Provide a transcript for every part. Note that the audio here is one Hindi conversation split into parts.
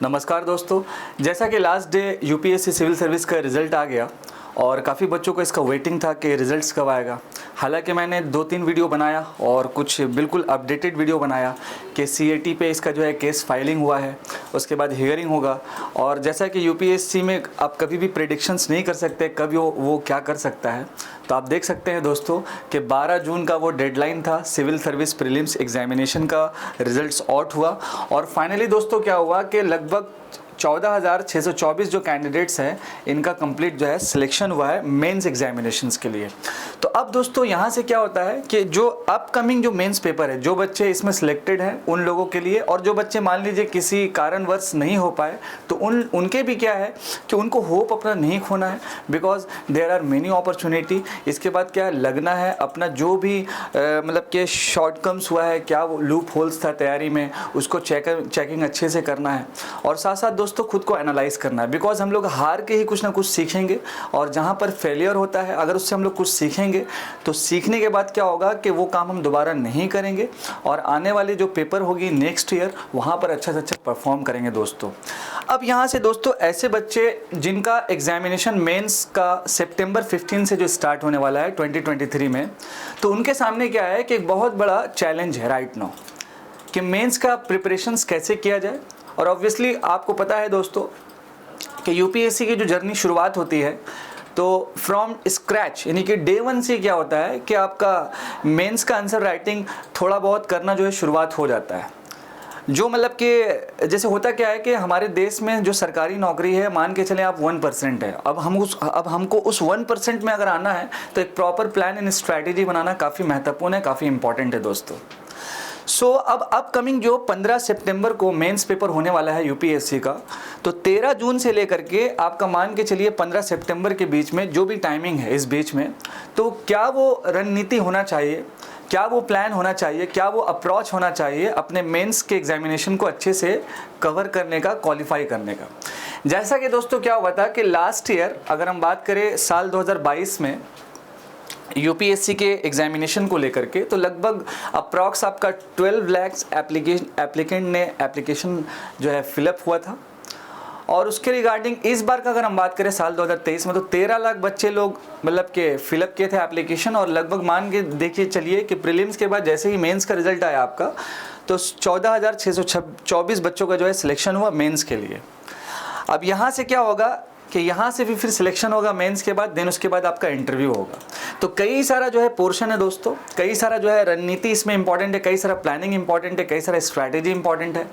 नमस्कार दोस्तों, जैसा कि last day UPSC civil service का रिज़ल्ट आ गया और काफ़ी बच्चों को इसका वेटिंग था कि रिज़ल्ट्स कब आएगा। हालांकि मैंने 2-3 वीडियो बनाया और कुछ बिल्कुल अपडेटेड वीडियो बनाया कि सीएटी पे इसका जो है केस फाइलिंग हुआ है, उसके बाद हियरिंग होगा। और जैसा कि यूपीएससी में आप कभी भी प्रेडिक्शंस नहीं कर सकते कब वो क्या कर सकता है, तो आप देख सकते हैं दोस्तों कि 12 जून का वो डेडलाइन था सिविल सर्विस प्रीलिम्स एग्जामिनेशन का। रिजल्ट्स आउट हुआ और फाइनली दोस्तों क्या हुआ कि लगभग 14,624 जो कैंडिडेट्स हैं इनका कंप्लीट जो है सिलेक्शन हुआ है मेंस एग्जामिनेशंस के लिए। तो अब दोस्तों यहाँ से क्या होता है कि जो अपकमिंग जो मेंस पेपर है, जो बच्चे इसमें सिलेक्टेड हैं उन लोगों के लिए, और जो बच्चे मान लीजिए किसी कारणवश नहीं हो पाए तो उनके भी क्या है कि उनको होप अपना नहीं खोना है, because there are many opportunity. इसके बाद क्या है, लगना है अपना जो भी मतलब कि शॉर्टकम्स हुआ है, क्या वो लूप होल्स था तैयारी में, उसको चेकिंग अच्छे से करना है और साथ साथ दोस्तों खुद को एनालाइज करना है। बिकॉज हम लोग हार के ही कुछ ना कुछ सीखेंगे और जहाँ पर फेलियर होता है अगर उससे हम लोग कुछ सीखेंगे तो सीखने के बाद क्या होगा कि वो काम हम दोबारा नहीं करेंगे और आने वाली जो पेपर होगी नेक्स्ट ईयर वहाँ पर अच्छा से अच्छा परफॉर्म करेंगे दोस्तों। अब यहाँ से दोस्तों ऐसे बच्चे जिनका एग्जामिनेशन मेंस का सितंबर 15 से जो स्टार्ट होने वाला है 2023 में, तो उनके सामने क्या है कि एक बहुत बड़ा चैलेंज है राइट नाउ कि मेंस का प्रिपरेशंस कैसे किया जाए। और ऑब्वियसली आपको पता है दोस्तों कि यूपीएससी की जो जर्नी शुरुआत होती है तो फ्रॉम स्क्रैच यानी कि डे 1 से क्या होता है कि आपका मेंस का आंसर राइटिंग थोड़ा बहुत करना जो है शुरुआत हो जाता है। जो मतलब कि जैसे होता क्या है कि हमारे देश में जो सरकारी नौकरी है मान के चलें आप 1% है। अब हमको उस 1% में अगर आना है तो एक प्रॉपर प्लान एंड स्ट्रैटेजी बनाना काफ़ी महत्वपूर्ण है, काफ़ी इंपॉर्टेंट है दोस्तों। सो अब अपकमिंग जो 15 सितंबर को मेंस पेपर होने वाला है यूपीएससी का, तो 13 जून से लेकर के आपका मान के चलिए 15 सितंबर के बीच में जो भी टाइमिंग है इस बीच में, तो क्या वो रणनीति होना चाहिए, क्या वो प्लान होना चाहिए, क्या वो अप्रोच होना चाहिए अपने मेंस के एग्जामिनेशन को अच्छे से कवर करने का, क्वालिफाई करने का। जैसा कि दोस्तों क्या हुआ था कि लास्ट ईयर अगर हम बात करें साल 2022 में यूपीएससी के एग्जामिनेशन को लेकर के, तो लगभग अप्रॉक्स आपका 12 लाख एप्लीकेंट ने एप्लीकेशन जो है फिलअप हुआ था। और उसके रिगार्डिंग इस बार का अगर हम बात करें साल 2023 में, तो 13 लाख बच्चे लोग मतलब के फिलअप किए थे एप्लीकेशन। और लगभग मान के देखिए चलिए कि प्रीलिम्स के बाद जैसे ही मेंस का रिजल्ट आया आपका, तो 14,624 बच्चों का जो है सिलेक्शन हुआ मेंस के लिए। अब यहाँ से क्या होगा कि यहाँ से भी फिर सिलेक्शन होगा मेंस के बाद, देन उसके बाद आपका इंटरव्यू होगा। तो कई सारा जो है पोर्शन है दोस्तों, कई सारा जो है रणनीति इसमें इंपॉर्टेंट है, कई सारा प्लानिंग इंपॉर्टेंट है, कई सारा स्ट्रैटेजी इंपॉर्टेंट है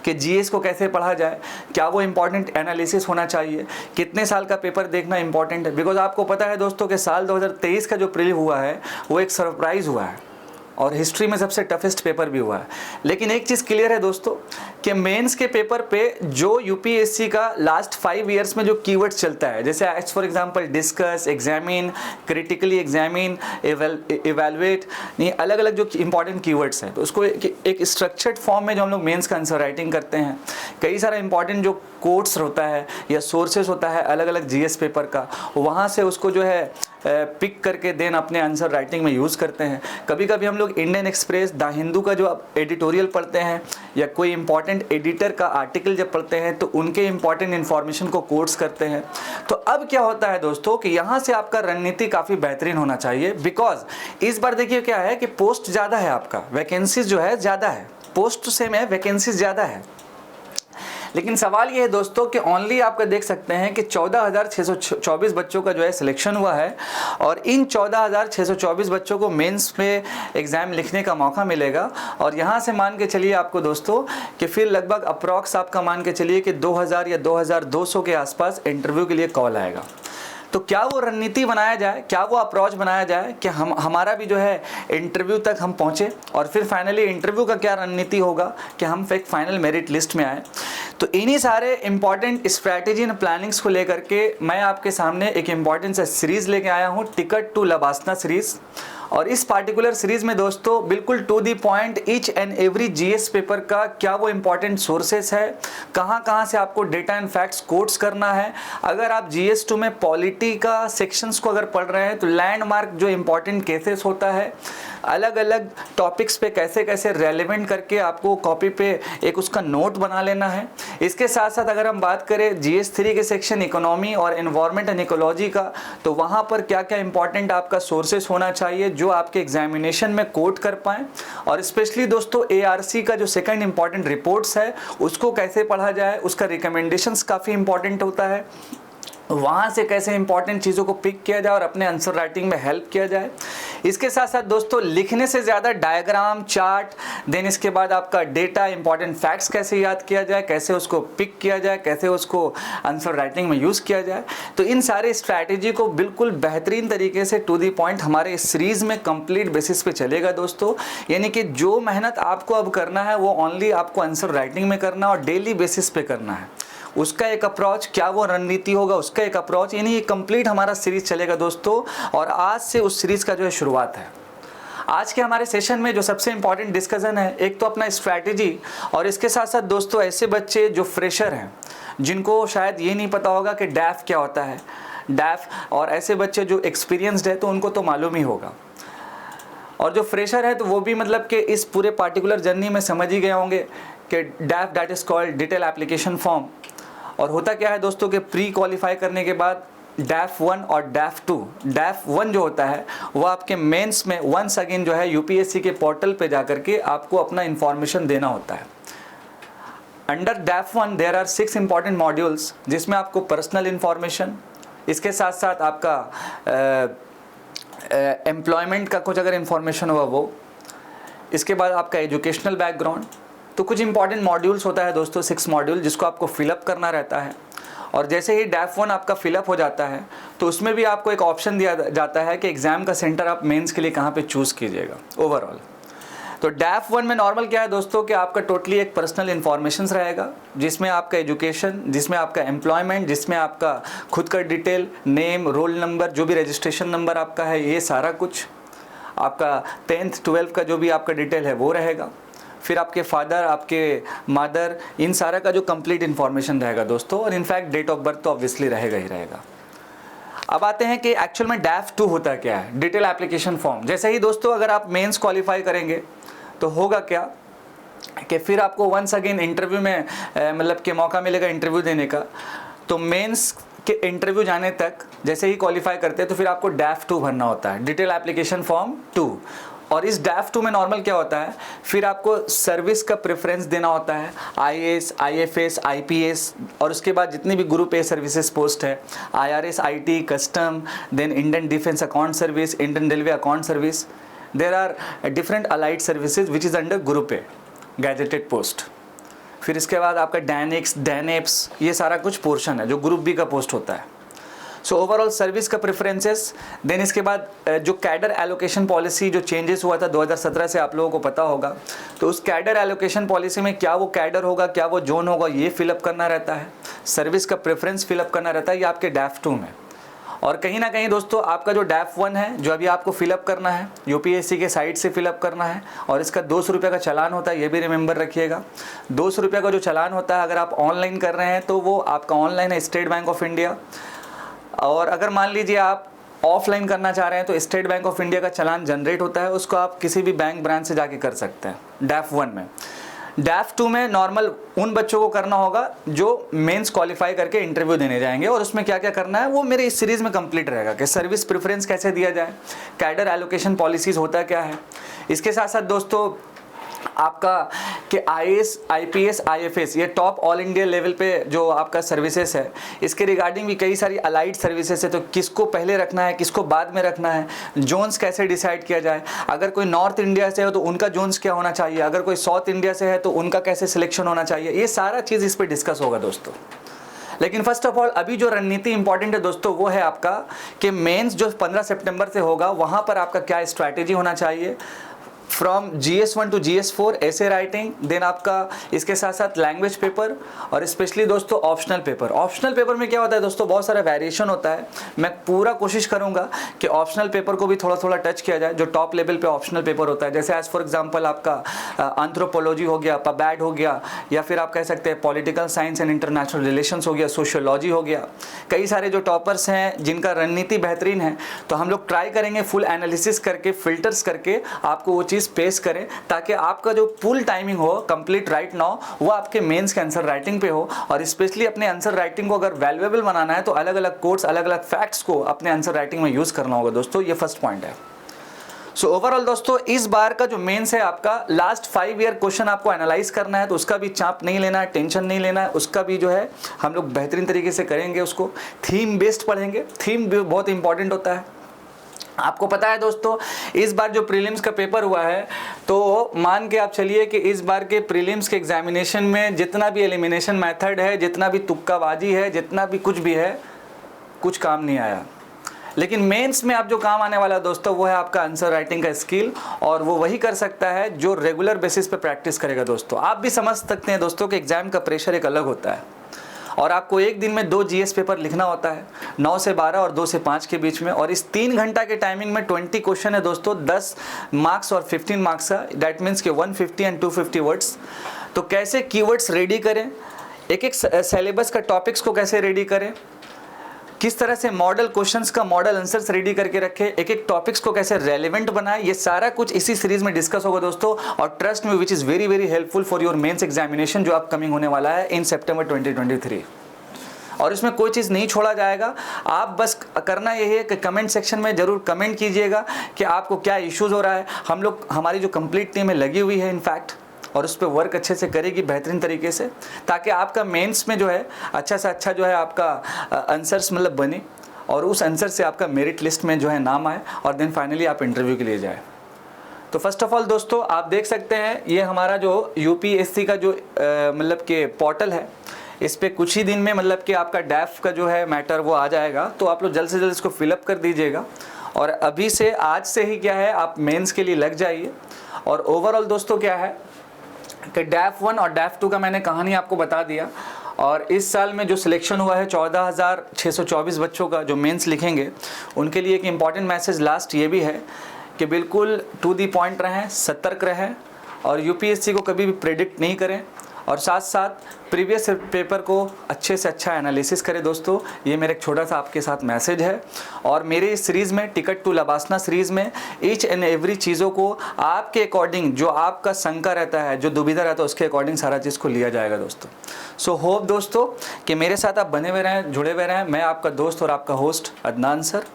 कि जीएस को कैसे पढ़ा जाए, क्या वो इंपॉर्टेंट एनालिसिस होना चाहिए, कितने साल का पेपर देखना इंपॉर्टेंट है। बिकॉज आपको पता है दोस्तों कि साल 2023 का जो प्रीलिम हुआ है वो एक सरप्राइज़ हुआ है और हिस्ट्री में सबसे टफेस्ट पेपर भी हुआ है। लेकिन एक चीज़ क्लियर है दोस्तों कि मेंस के पेपर पे जो यूपीएससी का लास्ट 5 इयर्स में जो कीवर्ड्स चलता है, जैसे as for example discuss, examine, critically examine, evaluate, ये अलग अलग जो इंपॉर्टेंट कीवर्ड्स हैं, तो उसको एक स्ट्रक्चर्ड फॉर्म में जो हम लोग मेंस का आंसर राइटिंग करते हैं, कई सारा इंपॉर्टेंट जो कोट्स होता है या सोर्सेस होता है अलग अलग जीएस पेपर का, वहाँ से उसको जो है पिक करके देन अपने आंसर राइटिंग में यूज़ करते हैं। कभी कभी हम लोग इंडियन एक्सप्रेस, द हिंदू का जो एडिटोरियल पढ़ते हैं या कोई इंपॉर्टेंट एडिटर का आर्टिकल जब पढ़ते हैं तो उनके इंपॉर्टेंट इन्फॉर्मेशन को कोट्स करते हैं। तो अब क्या होता है दोस्तों कि यहाँ से आपका रणनीति काफ़ी बेहतरीन होना चाहिए। बिकॉज इस बार देखिए क्या है कि पोस्ट ज़्यादा है, आपका वैकेंसीज जो है ज़्यादा है, पोस्ट सेम है, वैकेंसीज ज़्यादा है। लेकिन सवाल ये है दोस्तों कि ओनली आपका देख सकते हैं कि 14,624 बच्चों का जो है सिलेक्शन हुआ है और इन 14,624 बच्चों को मेंस में एग्ज़ाम लिखने का मौका मिलेगा। और यहाँ से मान के चलिए आपको दोस्तों कि फिर लगभग अप्रॉक्स आपका मान के चलिए कि 2,000 या 2,200 के आसपास इंटरव्यू के लिए कॉल आएगा। तो क्या वो रणनीति बनाया जाए, क्या वो अप्रोच बनाया जाए कि हमारा भी जो है इंटरव्यू तक हम पहुँचे और फिर फाइनली इंटरव्यू का क्या रणनीति होगा कि हम एक फाइनल मेरिट लिस्ट में आए। तो इन्हीं सारे इंपॉर्टेंट स्ट्रैटेजी एंड प्लानिंग्स को लेकर के मैं आपके सामने एक इम्पॉर्टेंट सा सीरीज़ लेके आया हूँ, टिकट टू लबासना सीरीज़। और इस पार्टिकुलर सीरीज में दोस्तों बिल्कुल to the point each and every GS paper का क्या वो इंपॉर्टेंट सोर्सेस है, कहाँ से आपको डेटा एंड फैक्ट्स कोट्स करना है। अगर आप GS2 में पॉलिटी का सेक्शंस को अगर पढ़ रहे हैं तो लैंडमार्क जो इंपॉर्टेंट केसेस होता है, अलग अलग टॉपिक्स पे कैसे कैसे रेलेवेंट करके आपको कॉपी पे एक उसका नोट बना लेना है। इसके साथ साथ अगर हम बात करें GS3 के सेक्शन इकोनॉमी और एनवायरनमेंट एंड इकोलॉजी का, तो वहाँ पर क्या क्या इंपॉर्टेंट आपका सोर्सेस होना चाहिए जो आपके एग्जामिनेशन में कोट कर पाएँ। और स्पेशली दोस्तों ARC का जो सेकंड इंपॉर्टेंट रिपोर्ट्स है उसको कैसे पढ़ा जाए, उसका रिकमेंडेशंस काफ़ी इंपॉर्टेंट होता है, वहाँ से कैसे इंपॉर्टेंट चीज़ों को पिक किया जाए और अपने आंसर राइटिंग में हेल्प किया जाए। इसके साथ साथ दोस्तों लिखने से ज़्यादा डायग्राम, चार्ट, देन इसके बाद आपका डेटा, इंपॉर्टेंट फैक्ट्स कैसे याद किया जाए, कैसे उसको पिक किया जाए, कैसे उसको आंसर राइटिंग में यूज़ किया जाए। तो इन सारे स्ट्रैटेजी को बिल्कुल बेहतरीन तरीके से टू दी पॉइंट हमारे इस सीरीज़ में कंप्लीट बेसिस पे चलेगा दोस्तों। यानी कि जो मेहनत आपको अब करना है वो ओनली आपको आंसर राइटिंग में करना और डेली बेसिस पे करना है। उसका एक अप्रोच, क्या वो रणनीति होगा, उसका एक अप्रोच, यानी ये कंप्लीट हमारा सीरीज चलेगा दोस्तों। और आज से उस सीरीज का जो है शुरुआत है। आज के हमारे सेशन में जो सबसे इंपॉर्टेंट डिस्कशन है, एक तो अपना स्ट्रैटेजी, और इसके साथ साथ दोस्तों ऐसे बच्चे जो फ्रेशर हैं जिनको शायद ये नहीं पता होगा कि डैफ क्या होता है, डैफ, और ऐसे बच्चे जो एक्सपीरियंसड है तो उनको तो मालूम ही होगा, और जो फ्रेशर है तो वो भी मतलब कि इस पूरे पार्टिकुलर जर्नी में समझ ही गए होंगे कि डैफ that is called detail application form. और होता क्या है दोस्तों कि प्री क्वालिफाई करने के बाद डैफ 1 और डैफ 2, डैफ 1 जो होता है वो आपके मेंस में वंस अगेन जो है यूपीएससी के पोर्टल पे जाकर के आपको अपना इंफॉर्मेशन देना होता है। Under DAF 1 there are 6 important modules जिसमें आपको पर्सनल इंफॉर्मेशन, इसके साथ साथ आपका एम्प्लॉयमेंट का कुछ अगर इंफॉर्मेशन हुआ वो, इसके बाद आपका एजुकेशनल बैकग्राउंड, तो कुछ इंपॉर्टेंट मॉड्यूल्स होता है दोस्तों, 6 मॉड्यूल जिसको आपको फिलअप करना रहता है। और जैसे ही डैफ 1 आपका फिलअप हो जाता है तो उसमें भी आपको एक ऑप्शन दिया जाता है कि एग्ज़ाम का सेंटर आप मेंस के लिए कहाँ पे चूज़ कीजिएगा ओवरऑल। तो डैफ 1 में नॉर्मल क्या है दोस्तों कि आपका टोटली एक पर्सनल इन्फॉर्मेशन रहेगा जिसमें आपका एजुकेशन, जिसमें आपका एम्प्लॉयमेंट, जिसमें आपका खुद का डिटेल, नेम, रोल नंबर, जो भी रजिस्ट्रेशन नंबर आपका है, ये सारा कुछ आपका 10th 12th का जो भी आपका डिटेल है वो रहेगा। फिर आपके फादर, आपके मदर, इन सारा का जो कंप्लीट इन्फॉर्मेशन रहेगा दोस्तों, और इनफैक्ट डेट ऑफ बर्थ तो ऑब्वियसली रहेगा ही रहेगा। अब आते हैं कि एक्चुअल में डैफ 2 होता क्या है, डिटेल एप्लीकेशन फॉर्म। जैसे ही दोस्तों अगर आप मेंस क्वालिफाई करेंगे तो होगा क्या कि फिर आपको वंस अगेन इंटरव्यू में मतलब कि मौका मिलेगा इंटरव्यू देने का। तो मेंस के इंटरव्यू जाने तक जैसे ही क्वालिफाई करते हैं तो फिर आपको डैफ 2 भरना होता है, डिटेल एप्लीकेशन फॉर्म 2। और इस डैफ 2 में नॉर्मल क्या होता है, फिर आपको सर्विस का प्रेफरेंस देना होता है, IAS, IFS, IPS, और उसके बाद जितनी भी ग्रुप ए सर्विसेज पोस्ट है, IRS, IT, custom, then Indian defence account service, Indian railway account service, there are different allied services which is under group A gazetted post. फिर इसके बाद आपका डैनिक्स, डैनेप्स, ये सारा कुछ पोर्शन है जो ग्रुप बी का पोस्ट होता है। सो ओवरऑल सर्विस का प्रेफरेंसेस, देन इसके बाद जो कैडर एलोकेशन पॉलिसी जो चेंजेस हुआ था 2017 से, आप लोगों को पता होगा। तो उस कैडर एलोकेशन पॉलिसी में क्या वो कैडर होगा, क्या वो जोन होगा, ये फिलअप करना रहता है। सर्विस का प्रेफरेंस फिलअप करना रहता है, ये आपके डैफ 2 में। और कहीं ना कहीं दोस्तों आपका जो डैफ 1 है जो अभी आपको फिलअप करना है, यूपीएससी के साइट से फिलअप करना है, और इसका 200 रुपये का चालान होता है, ये भी रिमेंबर रखिएगा। 200 रुपये का जो चालान होता है अगर आप ऑनलाइन कर रहे हैं तो वो आपका ऑनलाइन है स्टेट बैंक ऑफ इंडिया, और अगर मान लीजिए आप ऑफलाइन करना चाह रहे हैं तो स्टेट बैंक ऑफ इंडिया का चालान जनरेट होता है, उसको आप किसी भी बैंक ब्रांच से जाके कर सकते हैं डैफ 1 में। डैफ 2 में नॉर्मल उन बच्चों को करना होगा जो मेंस क्वालिफाई करके इंटरव्यू देने जाएंगे, और उसमें क्या क्या करना है वो मेरे इस सीरीज़ में कंप्लीट रहेगा कि सर्विस प्रेफरेंस कैसे दिया जाए, कैडर एलोकेशन पॉलिसीज़ होता क्या है। इसके साथ साथ दोस्तों आपका कि IAS, IPS, IFS ये टॉप ऑल इंडिया लेवल पे जो आपका सर्विसेज है, इसके रिगार्डिंग भी कई सारी अलाइड सर्विसेज है, तो किसको पहले रखना है, किसको बाद में रखना है, जोन्स कैसे डिसाइड किया जाए। अगर कोई नॉर्थ इंडिया से हो तो उनका जोन्स क्या होना चाहिए, अगर कोई साउथ इंडिया से है तो उनका कैसे सिलेक्शन होना चाहिए, ये सारा चीज़ इस पर डिस्कस होगा दोस्तों। लेकिन फर्स्ट ऑफ ऑल अभी जो रणनीति इंपॉर्टेंट है दोस्तों वो है आपका कि मेंस जो 15 सितंबर से होगा वहाँ पर आपका क्या स्ट्रैटेजी होना चाहिए। फ्रॉम GS1 टू GS4 ऐसे राइटिंग, देन आपका इसके साथ साथ लैंग्वेज पेपर और स्पेशली दोस्तों ऑप्शनल पेपर। ऑप्शनल पेपर में क्या होता है दोस्तों, बहुत सारा वेरिएशन होता है। मैं पूरा कोशिश करूंगा कि ऑप्शनल पेपर को भी थोड़ा थोड़ा टच किया जाए, जो टॉप लेवल पे ऑप्शनल पेपर होता है, जैसे एज फॉर एग्जांपल आपका एंथ्रोपोलॉजी हो गया, पबैड हो गया, या फिर आप कह सकते हैं political science and international relations हो गया, सोशियोलॉजी हो गया। कई सारे जो टॉपर्स हैं जिनका रणनीति बेहतरीन है, तो हम लोग ट्राई करेंगे फुल एनालिसिस करके, फिल्टर्स करके आपको वो चीज़ पेश करें, ताकि आपका जो फुल टाइमिंग हो कंप्लीट राइट नाउ वो आपके मेंस के आंसर राइटिंग पे हो। और स्पेशली अपने आंसर राइटिंग को अगर वैल्यूएबल बनाना है तो अलग अलग कोट्स, अलग अलग फैक्ट्स को अपने आंसर राइटिंग में यूज़ करना होगा दोस्तों। ये फर्स्ट पॉइंट है। सो ओवरऑल दोस्तों इस बार का जो मेंस है आपका लास्ट 5 ईयर क्वेश्चन आपको एनालाइज करना है, तो उसका भी चाप नहीं लेना है, टेंशन नहीं लेना है, उसका भी जो है हम लोग बेहतरीन तरीके से करेंगे। उसको थीम बेस्ड पढ़ेंगे, थीम भी बहुत इंपॉर्टेंट होता है। आपको पता है दोस्तों इस बार जो प्रीलिम्स का पेपर हुआ है, तो मान के आप चलिए कि इस बार के प्रीलिम्स के एग्जामिनेशन में जितना भी एलिमिनेशन मेथड है, जितना भी तुक्काबाजी है, जितना भी कुछ भी है, कुछ काम नहीं आया। लेकिन मेंस में आप जो काम आने वाला है दोस्तों वो है आपका आंसर राइटिंग का स्किल, और वो वही कर सकता है जो रेगुलर बेसिस पे प्रैक्टिस करेगा दोस्तों। आप भी समझ सकते हैं दोस्तों कि एग्जाम का प्रेशर एक अलग होता है, और आपको एक दिन में 2 GS पेपर लिखना होता है, 9 से 12 और 2 से 5 के बीच में, और इस 3 घंटा के टाइमिंग में 20 क्वेश्चन है दोस्तों, 10 मार्क्स और 15 मार्क्स का, दैट मीन्स कि 150 एंड 250 वर्ड्स। तो कैसे कीवर्ड्स रेडी करें, एक एक सिलेबस का टॉपिक्स को कैसे रेडी करें, किस तरह से मॉडल क्वेश्चंस का मॉडल आंसर्स रेडी करके रखे, एक एक टॉपिक्स को कैसे रेलेवेंट बनाए, ये सारा कुछ इसी सीरीज में डिस्कस होगा दोस्तों। और trust me which is very very helpful for your mains examination जो अपकमिंग होने वाला है इन सितंबर 2023। और इसमें कोई चीज़ नहीं छोड़ा जाएगा। आप बस करना यही है कि कमेंट सेक्शन में ज़रूर कमेंट कीजिएगा कि आपको क्या इश्यूज़ हो रहा है। हम लोग, हमारी जो कंप्लीट टीम है लगी हुई है इनफैक्ट, और उस पर वर्क अच्छे से करेगी बेहतरीन तरीके से, ताकि आपका मेंस में जो है अच्छा से अच्छा जो है आपका आंसर्स मतलब बने, और उस आंसर से आपका मेरिट लिस्ट में जो है नाम आए, और देन फाइनली आप इंटरव्यू के लिए जाए। तो फर्स्ट ऑफ ऑल दोस्तों आप देख सकते हैं ये हमारा जो UPSC का जो मतलब कि पोर्टल है, इस पर कुछ ही दिन में मतलब कि आपका डैफ का जो है मैटर वो आ जाएगा, तो आप लोग जल्द से जल्द इसको फिलअप कर दीजिएगा। और अभी से, आज से ही क्या है, आप मेंस के लिए लग जाइए। और ओवरऑल दोस्तों क्या है कि डैफ 1 और डैफ 2 का मैंने कहानी आपको बता दिया। और इस साल में जो सिलेक्शन हुआ है 14,624 बच्चों का जो मेंस लिखेंगे, उनके लिए एक इम्पॉर्टेंट मैसेज लास्ट ये भी है कि बिल्कुल टू दी पॉइंट रहें, सतर्क रहें, और UPSC को कभी भी प्रेडिक्ट नहीं करें, और साथ साथ प्रीवियस पेपर को अच्छे से अच्छा एनालिसिस करें दोस्तों। ये मेरा एक छोटा सा आपके साथ मैसेज है। और मेरे इस सीरीज़ में, टिकट टू लबासना सीरीज़ में, ईच एंड एवरी चीज़ों को आपके अकॉर्डिंग, जो आपका शंका रहता है, जो दुविधा रहता है, उसके अकॉर्डिंग सारा चीज़ को लिया जाएगा दोस्तों। सो होप दोस्तों कि मेरे साथ आप बने हुए रहें, जुड़े हुए रहें। मैं आपका दोस्त और आपका होस्ट अदनान सर।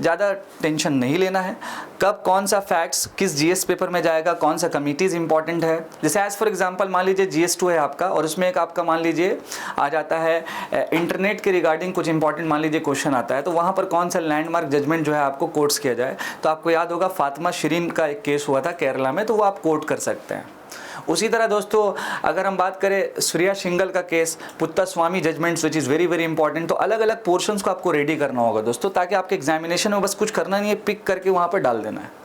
ज़्यादा टेंशन नहीं लेना है, कब कौन सा फैक्ट्स किस GS पेपर में जाएगा, कौन सा कमिटीज़ इंपॉर्टेंट है। जैसे एज़ फॉर एग्जांपल मान लीजिए GS2 है आपका, और उसमें एक आपका मान लीजिए आ जाता है इंटरनेट के रिगार्डिंग कुछ इंपॉर्टेंट मान लीजिए क्वेश्चन आता है, तो वहाँ पर कौन सा लैंडमार्क जजमेंट जो है आपको कोट्स किया जाए। तो आपको याद होगा फातिमा शिरीन का एक केस हुआ था केरला में, तो वो आप कोट कर सकते हैं। उसी तरह दोस्तों अगर हम बात करें श्रेया शिंगल का case, Puttaswamy judgments which is very very important, तो अलग अलग पोर्शंस को आपको रेडी करना होगा दोस्तों, ताकि आपके एग्जामिनेशन में बस कुछ करना नहीं है, पिक करके वहाँ पर डाल देना है।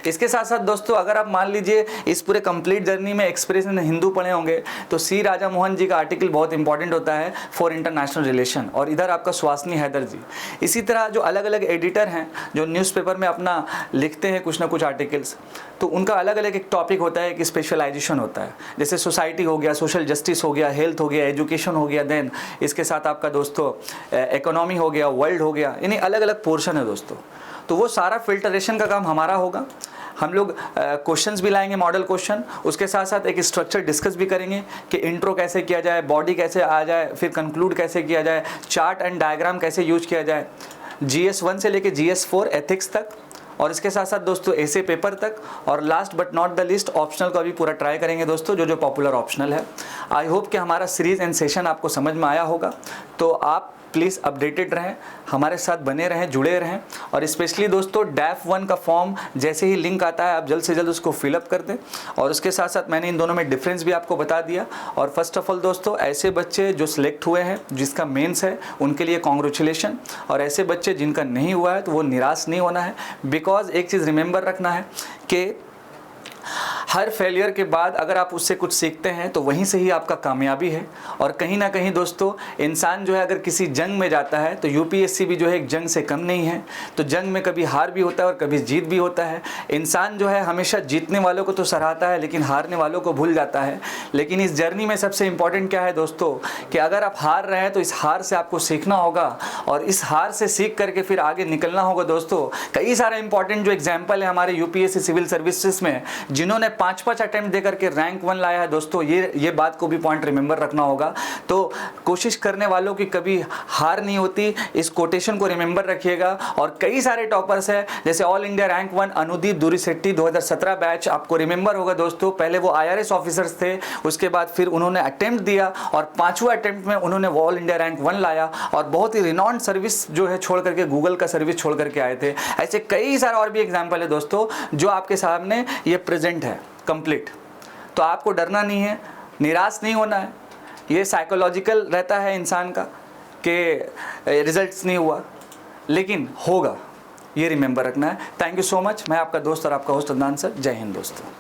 इसके साथ साथ दोस्तों अगर आप मान लीजिए इस पूरे कंप्लीट जर्नी में एक्सप्रेस इन हिंदू पढ़े होंगे, तो C राजा मोहन जी का आर्टिकल बहुत इंपॉर्टेंट होता है फॉर इंटरनेशनल रिलेशन, और इधर आपका सुहासिनी हैदर जी। इसी तरह जो अलग अलग एडिटर हैं जो न्यूज़पेपर में अपना लिखते हैं कुछ ना कुछ आर्टिकल्स, तो उनका अलग अलग एक टॉपिक होता है, एक स्पेशलाइजेशन होता है। जैसे सोसाइटी हो गया, सोशल जस्टिस हो गया, हेल्थ हो गया, एजुकेशन हो गया, देन इसके साथ आपका दोस्तों इकोनॉमी हो गया, वर्ल्ड हो गया, यानी अलग अलग पोर्शन है दोस्तों। तो वो सारा फिल्टरेशन का काम हमारा होगा। हम लोग क्वेश्चंस भी लाएंगे, मॉडल क्वेश्चन, उसके साथ साथ एक स्ट्रक्चर डिस्कस भी करेंगे कि इंट्रो कैसे किया जाए, बॉडी कैसे आ जाए, फिर कंक्लूड कैसे किया जाए, चार्ट एंड डायग्राम कैसे यूज किया जाए, GS1 से लेके GS4 एथिक्स तक, और इसके साथ साथ दोस्तों ऐसे पेपर तक, और last but not the list optional का भी पूरा ट्राई करेंगे दोस्तों, जो जो पॉपुलर ऑप्शनल है। आई होप कि हमारा सीरीज़ एंड सेशन आपको समझ में आया होगा। तो आप प्लीज़ अपडेटेड रहें, हमारे साथ बने रहें, जुड़े रहें। और स्पेशली दोस्तों डैफ 1 का फॉर्म जैसे ही लिंक आता है आप जल्द से जल्द उसको फिलअप कर दें। और उसके साथ साथ मैंने इन दोनों में डिफरेंस भी आपको बता दिया। और फर्स्ट ऑफ ऑल दोस्तों ऐसे बच्चे जो सिलेक्ट हुए हैं, जिसका मेंस है, उनके लिए कॉन्ग्रेचुलेशन। और ऐसे बच्चे जिनका नहीं हुआ है तो वो निराश नहीं होना है, बिकॉज एक चीज़ रिमेंबर रखना है कि हर फेलियर के बाद अगर आप उससे कुछ सीखते हैं तो वहीं से ही आपका कामयाबी है। और कहीं ना कहीं दोस्तों, इंसान जो है अगर किसी जंग में जाता है तो यूपीएससी भी जो है एक जंग से कम नहीं है। तो जंग में कभी हार भी होता है और कभी जीत भी होता है। इंसान जो है हमेशा जीतने वालों को तो सराहता है लेकिन हारने वालों को भूल जाता है। लेकिन इस जर्नी में सबसे इंपॉर्टेंट क्या है दोस्तों, कि अगर आप हार रहे हैं तो इस हार से आपको सीखना होगा और इस हार से सीख करके फिर आगे निकलना होगा। दोस्तों, कई सारे इंपॉर्टेंट जो एग्जाम्पल है हमारे यूपीएससी सिविल सर्विसेज में, जिन्होंने 5-5 अटेम्प्ट दे करके रैंक 1 लाया है। दोस्तों, ये बात को भी पॉइंट रिमेंबर रखना होगा। तो कोशिश करने वालों की कभी हार नहीं होती, इस कोटेशन को रिमेंबर रखिएगा। और कई सारे टॉपर्स हैं, जैसे all India rank 1 Anudeep Durishetty 2017 batch, आपको रिमेंबर होगा दोस्तों। पहले वो IRS ऑफिसर्स थे, उसके बाद फिर उन्होंने अटेम्प्ट दिया और 5वें अटेम्प्ट में उन्होंने ऑल इंडिया रैंक 1 लाया और बहुत ही रिनॉन्ड सर्विस जो है छोड़ करके, गूगल का सर्विस छोड़ करके आए थे। ऐसे कई सारे और भी एग्जाम्पल है दोस्तों जो आपके सामने ये प्रेजेंट है कंप्लीट। तो आपको डरना नहीं है, निराश नहीं होना है। ये साइकोलॉजिकल रहता है इंसान का कि रिजल्ट्स नहीं हुआ, लेकिन होगा, ये रिमेंबर रखना है। Thank you so much. मैं आपका दोस्त और आपका होस्ट अदनान सर। जय हिंद दोस्तों।